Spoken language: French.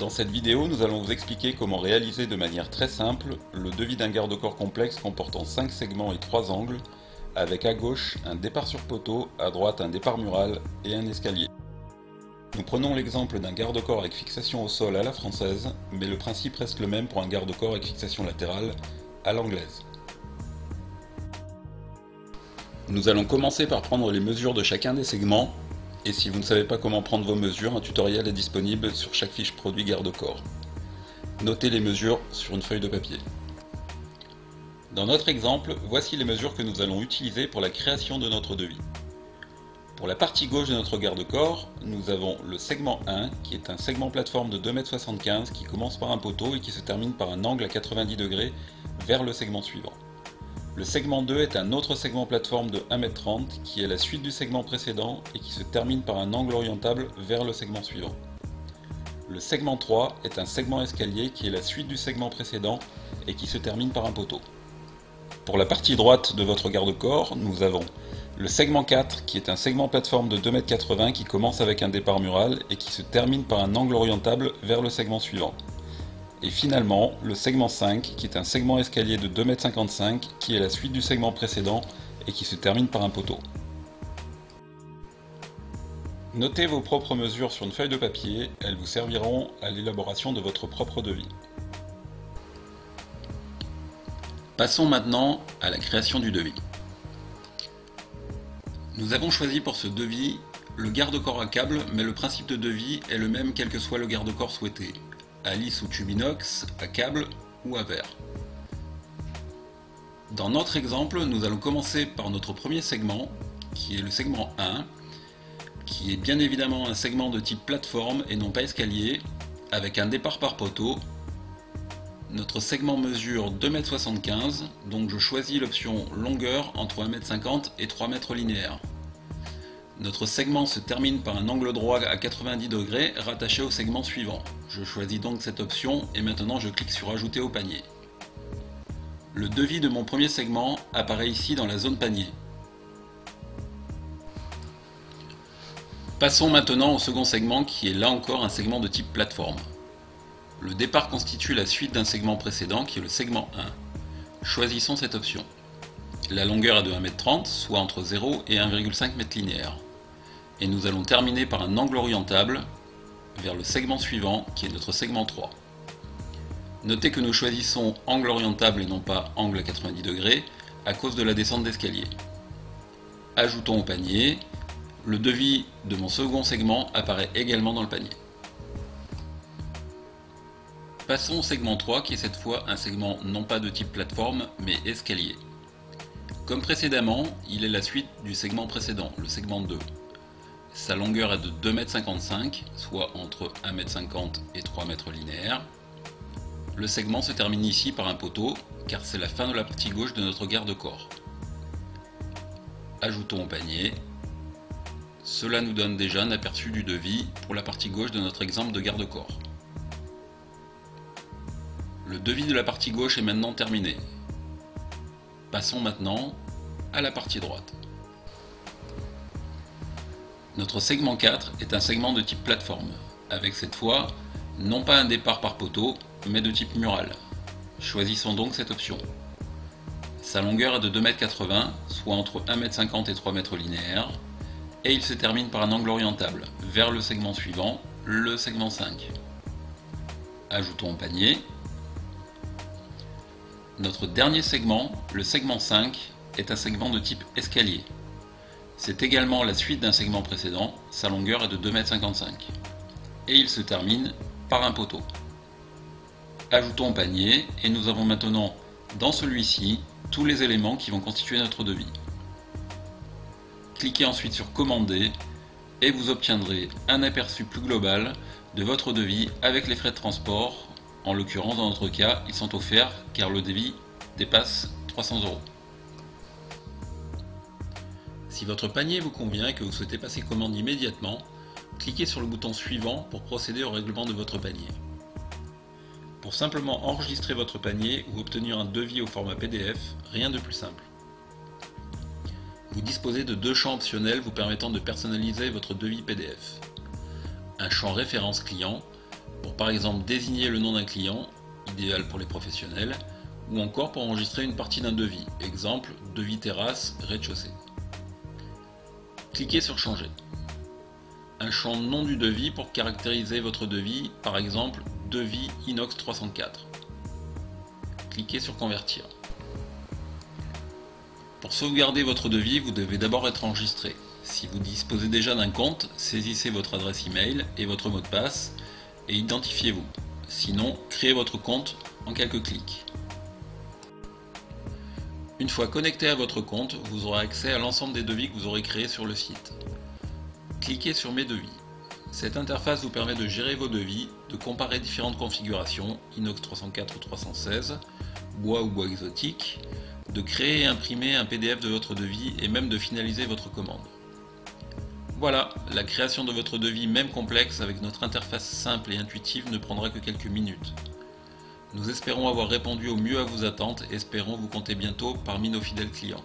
Dans cette vidéo, nous allons vous expliquer comment réaliser de manière très simple le devis d'un garde-corps complexe comportant 5 segments et 3 angles, avec à gauche un départ sur poteau, à droite un départ mural et un escalier. Nous prenons l'exemple d'un garde-corps avec fixation au sol à la française, mais le principe reste le même pour un garde-corps avec fixation latérale à l'anglaise. Nous allons commencer par prendre les mesures de chacun des segments, et si vous ne savez pas comment prendre vos mesures, un tutoriel est disponible sur chaque fiche produit garde-corps. Notez les mesures sur une feuille de papier. Dans notre exemple, voici les mesures que nous allons utiliser pour la création de notre devis. Pour la partie gauche de notre garde-corps, nous avons le segment 1 qui est un segment plateforme de 2,75 m qui commence par un poteau et qui se termine par un angle à 90 degrés vers le segment suivant. Le segment 2 est un autre segment plateforme de 1,30 m qui est la suite du segment précédent et qui se termine par un angle orientable vers le segment suivant. Le segment 3 est un segment escalier qui est la suite du segment précédent et qui se termine par un poteau. Pour la partie droite de votre garde-corps, nous avons le segment 4 qui est un segment plateforme de 2,80 m qui commence avec un départ mural et qui se termine par un angle orientable vers le segment suivant. Et finalement, le segment 5 qui est un segment escalier de 2,55 m qui est la suite du segment précédent et qui se termine par un poteau. Notez vos propres mesures sur une feuille de papier, elles vous serviront à l'élaboration de votre propre devis. Passons maintenant à la création du devis. Nous avons choisi pour ce devis le garde-corps à câble, mais le principe de devis est le même quel que soit le garde-corps souhaité, à lisse ou tube inox, à câble ou à verre. Dans notre exemple, nous allons commencer par notre premier segment, qui est le segment 1, qui est bien évidemment un segment de type plateforme et non pas escalier, avec un départ par poteau. Notre segment mesure 2,75 m, donc je choisis l'option longueur entre 1,50 m et 3 m linéaires. Notre segment se termine par un angle droit à 90 degrés rattaché au segment suivant. Je choisis donc cette option et maintenant je clique sur ajouter au panier. Le devis de mon premier segment apparaît ici dans la zone panier. Passons maintenant au second segment qui est là encore un segment de type plateforme. Le départ constitue la suite d'un segment précédent qui est le segment 1. Choisissons cette option. La longueur est de 1,30 m, soit entre 0 et 1,5 m linéaire. Et nous allons terminer par un angle orientable vers le segment suivant qui est notre segment 3. Notez que nous choisissons angle orientable et non pas angle à 90 degrés à cause de la descente d'escalier. Ajoutons au panier. Le devis de mon second segment apparaît également dans le panier. Passons au segment 3 qui est cette fois un segment non pas de type plateforme mais escalier. Comme précédemment, il est la suite du segment précédent, le segment 2. Sa longueur est de 2,55 m, soit entre 1,50 m et 3 m linéaires. Le segment se termine ici par un poteau, car c'est la fin de la partie gauche de notre garde-corps. Ajoutons au panier. Cela nous donne déjà un aperçu du devis pour la partie gauche de notre exemple de garde-corps. Le devis de la partie gauche est maintenant terminé. Passons maintenant à la partie droite. Notre segment 4 est un segment de type plateforme, avec cette fois non pas un départ par poteau, mais de type mural. Choisissons donc cette option. Sa longueur est de 2,80 m, soit entre 1,50 m et 3 m linéaires, et il se termine par un angle orientable vers le segment suivant, le segment 5. Ajoutons au panier. Notre dernier segment, le segment 5, est un segment de type escalier. C'est également la suite d'un segment précédent, sa longueur est de 2,55 m. Et il se termine par un poteau. Ajoutons au panier et nous avons maintenant dans celui-ci tous les éléments qui vont constituer notre devis. Cliquez ensuite sur commander et vous obtiendrez un aperçu plus global de votre devis avec les frais de transport. En l'occurrence, dans notre cas, ils sont offerts car le devis dépasse 300 €. Si votre panier vous convient et que vous souhaitez passer commande immédiatement, cliquez sur le bouton suivant pour procéder au règlement de votre panier. Pour simplement enregistrer votre panier ou obtenir un devis au format PDF, rien de plus simple. Vous disposez de deux champs optionnels vous permettant de personnaliser votre devis PDF. Un champ référence client pour par exemple désigner le nom d'un client, idéal pour les professionnels, ou encore pour enregistrer une partie d'un devis, exemple devis terrasse rez-de-chaussée. Cliquez sur Changer. Un champ nom du devis pour caractériser votre devis, par exemple devis inox 304. Cliquez sur Convertir. Pour sauvegarder votre devis, vous devez d'abord être enregistré. Si vous disposez déjà d'un compte, saisissez votre adresse email et votre mot de passe et identifiez-vous. Sinon, créez votre compte en quelques clics. Une fois connecté à votre compte, vous aurez accès à l'ensemble des devis que vous aurez créés sur le site. Cliquez sur Mes devis. Cette interface vous permet de gérer vos devis, de comparer différentes configurations, inox 304 ou 316, bois ou bois exotique, de créer et imprimer un PDF de votre devis et même de finaliser votre commande. Voilà, la création de votre devis, même complexe, avec notre interface simple et intuitive, ne prendra que quelques minutes. Nous espérons avoir répondu au mieux à vos attentes et espérons vous compter bientôt parmi nos fidèles clients.